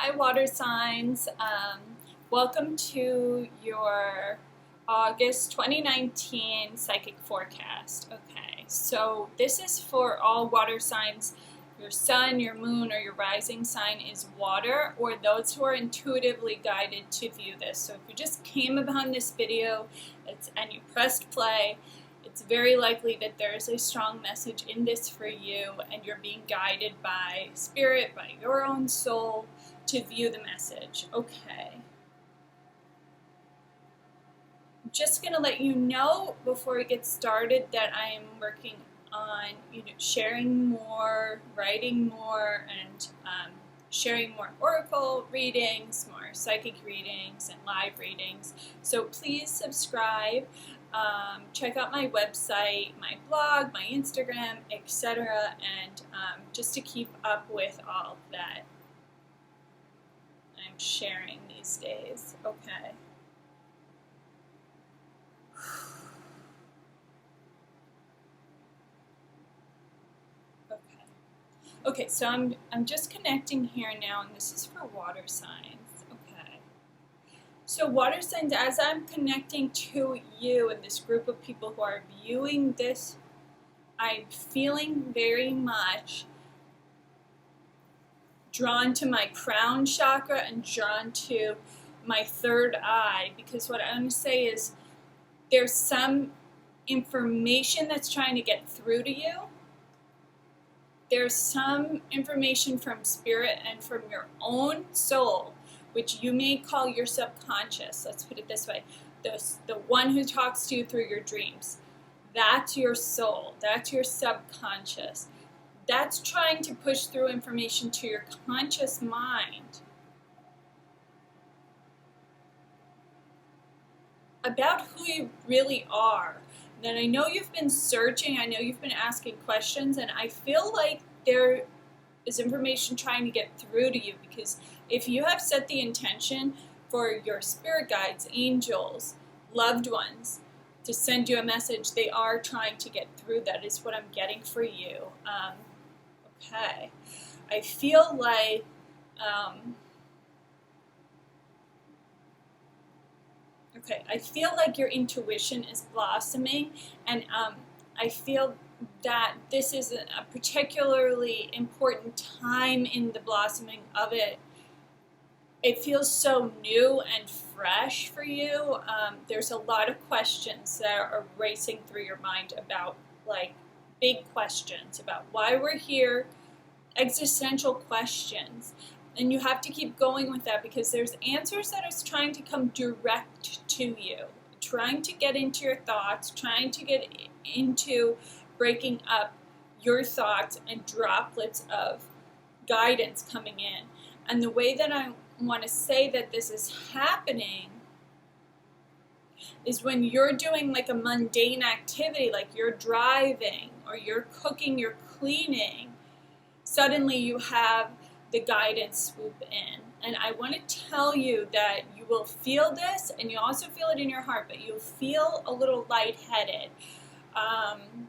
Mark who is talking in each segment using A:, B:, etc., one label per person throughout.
A: Hi, water signs. Welcome to your August 2019 psychic forecast. Okay, so this is for all water signs. Your sun, your moon, or your rising sign is water, or those who are intuitively guided to view this. So if you just came upon this video and you pressed play, it's very likely that there is a strong message in this for you, and you're being guided by spirit, by your own soul, to view the message. Okay. I'm just going to let you know before we get started that I am working on sharing more, writing more, and sharing more oracle readings, more psychic readings, and live readings. So please subscribe. Check out my website, my blog, my Instagram, etc., and just to keep up with all that I'm sharing these days. Okay. Okay, so I'm just connecting here now, and this is for water signs. Okay. So water signs, as I'm connecting to you and this group of people who are viewing this, I'm feeling very much drawn to my crown chakra and drawn to my third eye, because what I'm going to say is there's some information that's trying to get through to you. There's some information from spirit and from your own soul, which you may call your subconscious. Let's put it this way. The one who talks to you through your dreams. That's your soul. That's your subconscious. That's trying to push through information to your conscious mind about who you really are. And I know you've been searching, I know you've been asking questions, and I feel like there is information trying to get through to you, because if you have set the intention for your spirit guides, angels, loved ones to send you a message, they are trying to get through. That is what I'm getting for you. Okay. I feel like I feel like your intuition is blossoming, and I feel that this is a particularly important time in the blossoming of it. It feels so new and fresh for you. There's a lot of questions that are racing through your mind about, like, big questions about why we're here, existential questions. And you have to keep going with that, because there's answers that are trying to come direct to you, trying to get into your thoughts, trying to get into breaking up your thoughts and droplets of guidance coming in. And the way that I want to say that this is happening is when you're doing like a mundane activity, like you're driving or you're cooking, you're cleaning, suddenly you have the guidance swoop in. And I want to tell you that you will feel this, and you also feel it in your heart, but you'll feel a little lightheaded.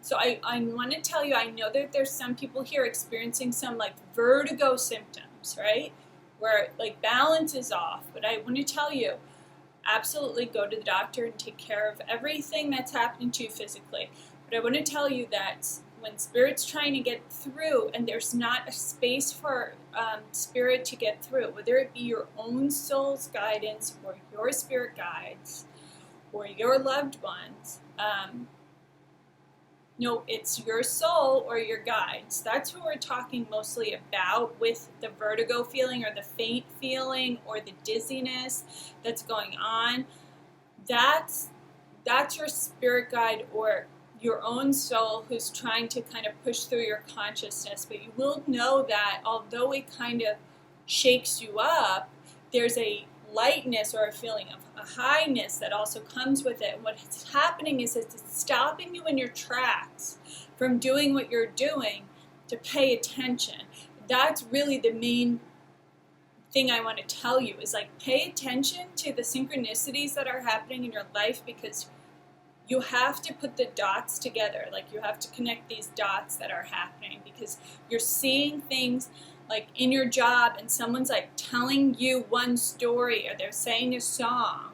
A: So I want to tell you, I know that there's some people here experiencing some like vertigo symptoms, right? Where like balance is off. But I want to tell you, absolutely go to the doctor and take care of everything that's happening to you physically. But I want to tell you that when spirit's trying to get through and there's not a space for spirit to get through, whether it be your own soul's guidance or your spirit guides or your loved ones, no, it's your soul or your guides. That's who we're talking mostly about with the vertigo feeling or the faint feeling or the dizziness that's going on. That's your spirit guide or your own soul who's trying to kind of push through your consciousness. But you will know that although it kind of shakes you up, there's a lightness or a feeling of a highness that also comes with it. And what's happening is it's stopping you in your tracks from doing what you're doing to pay attention. That's really the main thing I want to tell you, is like pay attention to the synchronicities that are happening in your life, because you have to put the dots together. Like you have to connect these dots that are happening, because you're seeing things like in your job and someone's like telling you one story or they're saying a song,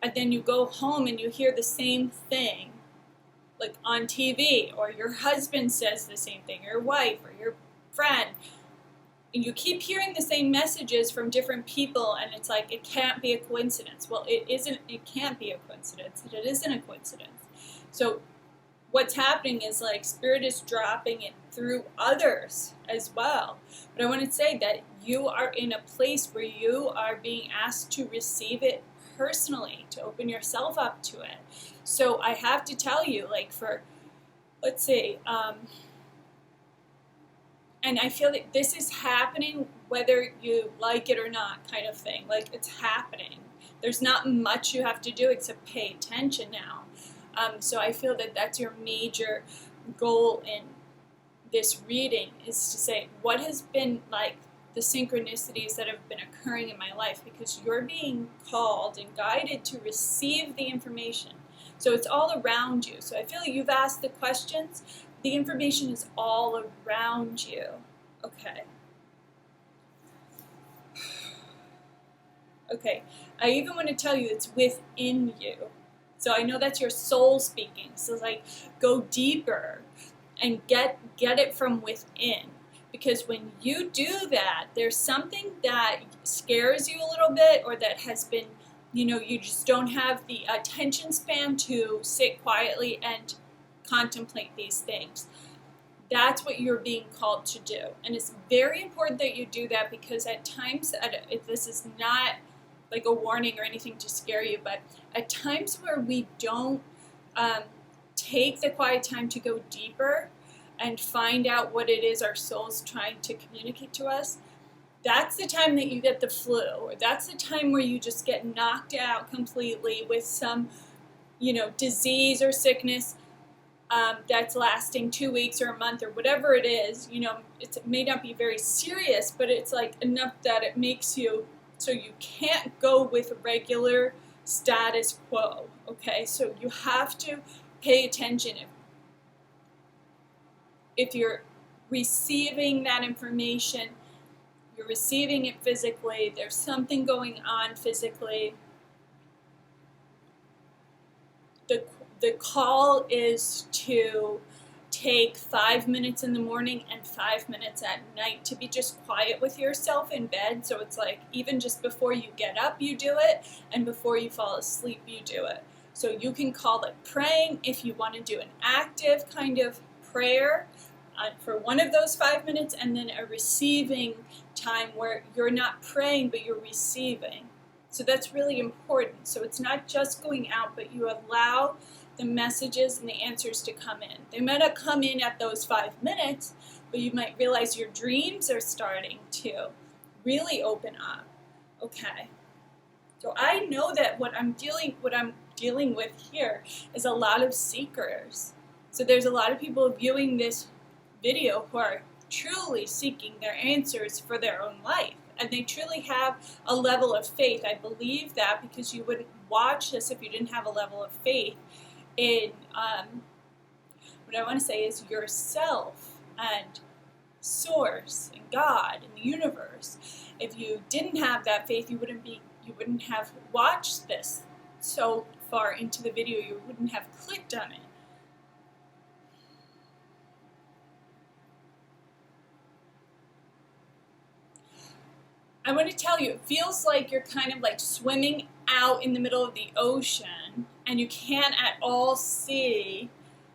A: and then you go home and you hear the same thing like on TV, or your husband says the same thing, or your wife or your friend, and you keep hearing the same messages from different people, and it's like, it can't be a coincidence. Well, it can't be a coincidence. It isn't a coincidence. So what's happening is like Spirit is dropping it through others as well. But I want to say that you are in a place where you are being asked to receive it personally, to open yourself up to it. So I have to tell you, like, for, let's say, and I feel that this is happening whether you like it or not, kind of thing. Like, it's happening. There's not much you have to do except pay attention now. So I feel that that's your major goal in this reading, is to say, what has been like the synchronicities that have been occurring in my life, because you're being called and guided to receive the information. So it's all around you. So I feel like you've asked the questions. The information is all around you. Okay. Okay. I even want to tell you it's within you. So I know that's your soul speaking. So like, go deeper and get it from within. Because when you do that, there's something that scares you a little bit, or that has been, you know, you just don't have the attention span to sit quietly and contemplate these things. That's what you're being called to do. And it's very important that you do that, because at times, this is not like a warning or anything to scare you, but at times where we don't take the quiet time to go deeper and find out what it is our soul's trying to communicate to us, that's the time that you get the flu, or that's the time where you just get knocked out completely with some, you know, disease or sickness that's lasting 2 weeks or a month or whatever it is. You know, it may not be very serious, but it's like enough that it makes you so you can't go with regular status quo. Okay, so you have to pay attention. If you're receiving that information, you're receiving it physically, there's something going on physically. The call is to take 5 minutes in the morning and 5 minutes at night to be just quiet with yourself in bed. So it's like, even just before you get up, you do it, and before you fall asleep, you do it. So you can call it praying if you want to do an active kind of prayer for one of those 5 minutes, and then a receiving time where you're not praying, but you're receiving. So that's really important. So it's not just going out, but you allow the messages and the answers to come in. They might not come in at those 5 minutes, but you might realize your dreams are starting to really open up. Okay. So I know that what I'm dealing with here is a lot of seekers. So there's a lot of people viewing this video who are truly seeking their answers for their own life. And they truly have a level of faith. I believe that, because you wouldn't watch this if you didn't have a level of faith in, what I want to say is yourself and Source and God and the universe. If you didn't have that faith, you wouldn't have watched this so far into the video. You wouldn't have clicked on it. I want to tell you, it feels like you're kind of like swimming out in the middle of the ocean, and you can't at all see,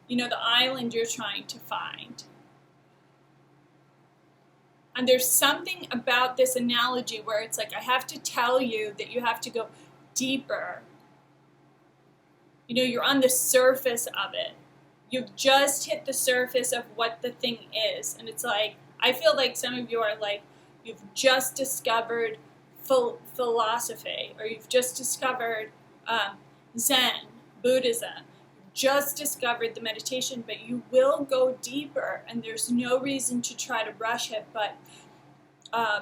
A: you know, the island you're trying to find. And there's something about this analogy where it's like, I have to tell you that you have to go deeper. You know, you're on the surface of it. You've just hit the surface of what the thing is. And it's like, I feel like some of you are like, you've just discovered philosophy, or you've just discovered Zen, Buddhism, just discovered the meditation, but you will go deeper, and there's no reason to try to rush it. But I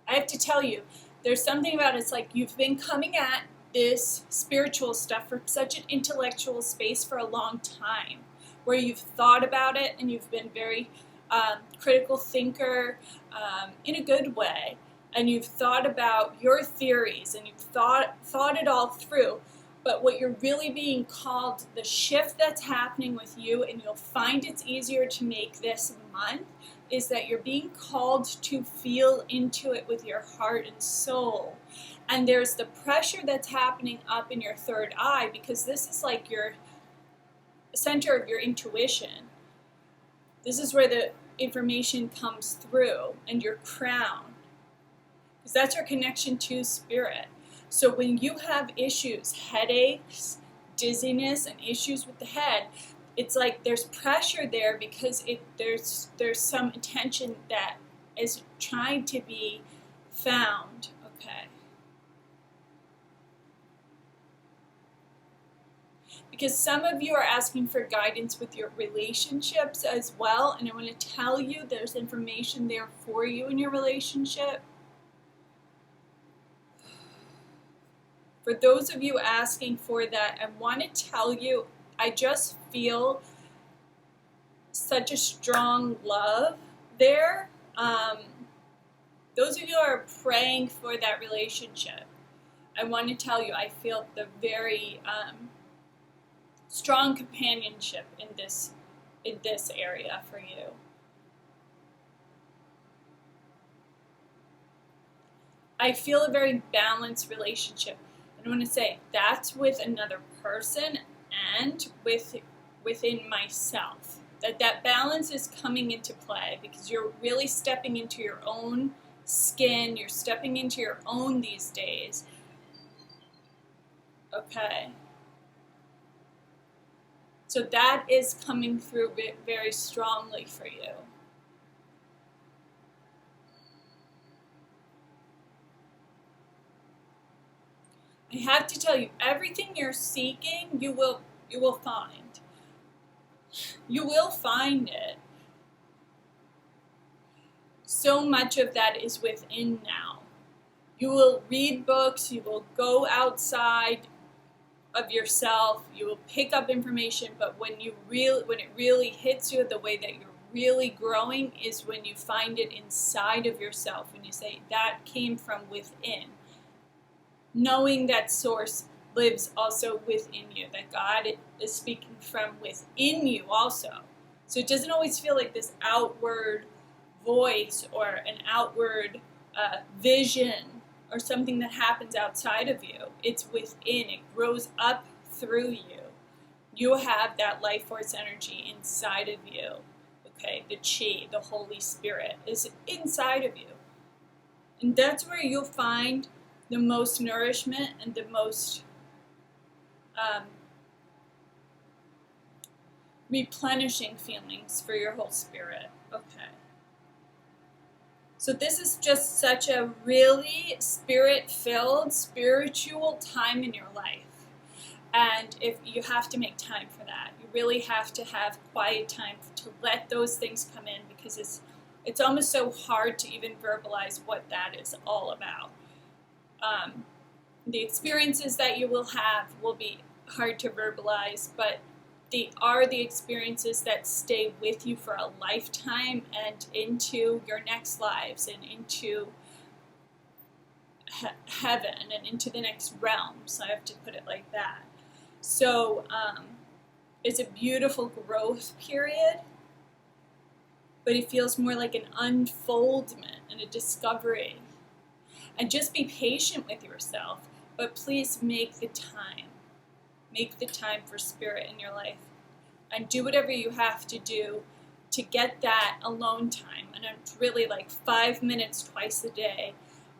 A: have to tell you, there's something about it. It's like you've been coming at this spiritual stuff from such an intellectual space for a long time, where you've thought about it and you've been very critical thinker in a good way, and you've thought about your theories and you've thought it all through. But what you're really being called, the shift that's happening with you, and you'll find it's easier to make this month, is that you're being called to feel into it with your heart and soul. And there's the pressure that's happening up in your third eye, because this is like your center of your intuition. This is where the information comes through, and your crown, because that's your connection to spirit. So when you have issues, headaches, dizziness, and issues with the head, it's like there's pressure there, because there's some attention that is trying to be found. Okay. Because some of you are asking for guidance with your relationships as well, and I want to tell you there's information there for you in your relationship. For those of you asking for that, I want to tell you, I just feel such a strong love there. Those of you who are praying for that relationship, I want to tell you, I feel the very strong companionship in this area for you. I feel a very balanced relationship. I want to say that's with another person and within myself. That balance is coming into play, because you're really stepping into your own skin. You're stepping into your own these days. Okay. So that is coming through very strongly for you. I have to tell you, everything you're seeking, you will find. You will find it. So much of that is within now. You will read books, you will go outside of yourself, you will pick up information, but when it really hits you, the way that you're really growing is when you find it inside of yourself, when you say, that came from within. Knowing that source lives also within you, that God is speaking from within you also. So it doesn't always feel like this outward voice or an outward vision or something that happens outside of you. It's within. It grows up through you. You have that life force energy inside of you. Okay, the chi, the Holy Spirit, is inside of you. And that's where you'll find the most nourishment and the most replenishing feelings for your whole spirit. Okay. So this is just such a really spirit-filled, spiritual time in your life. And if you have to make time for that, you really have to have quiet time to let those things come in, because it's almost so hard to even verbalize what that is all about. The experiences that you will have will be hard to verbalize, but they are the experiences that stay with you for a lifetime and into your next lives and into heaven and into the next realms. I have to put it like that. So it's a beautiful growth period, but it feels more like an unfoldment and a discovery. And just be patient with yourself, but please make the time. Make the time for spirit in your life. And do whatever you have to do to get that alone time. And it's really like 5 minutes twice a day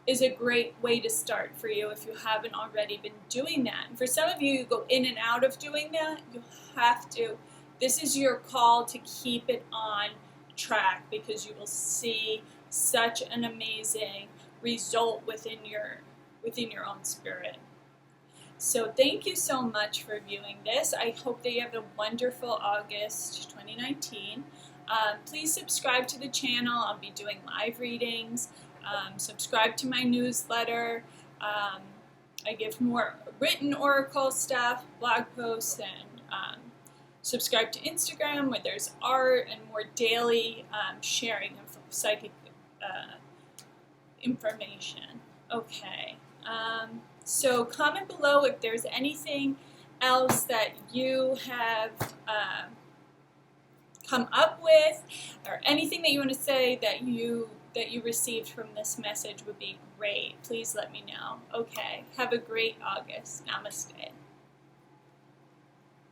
A: is a great way to start for you if you haven't already been doing that. And for some of you, you go in and out of doing that. You have to. This is your call to keep it on track, because you will see such an amazing result within your own spirit. So thank you so much for viewing this. I hope that you have a wonderful August 2019. Please subscribe to the channel. I'll be doing live readings. Subscribe to my newsletter. I give more written oracle stuff, blog posts, and Subscribe to Instagram, where there's art and more daily sharing of psychic information. Okay. So comment below if there's anything else that you have come up with, or anything that you want to say that you received from this message would be great. Please let me know. Okay. Have a great August. Namaste.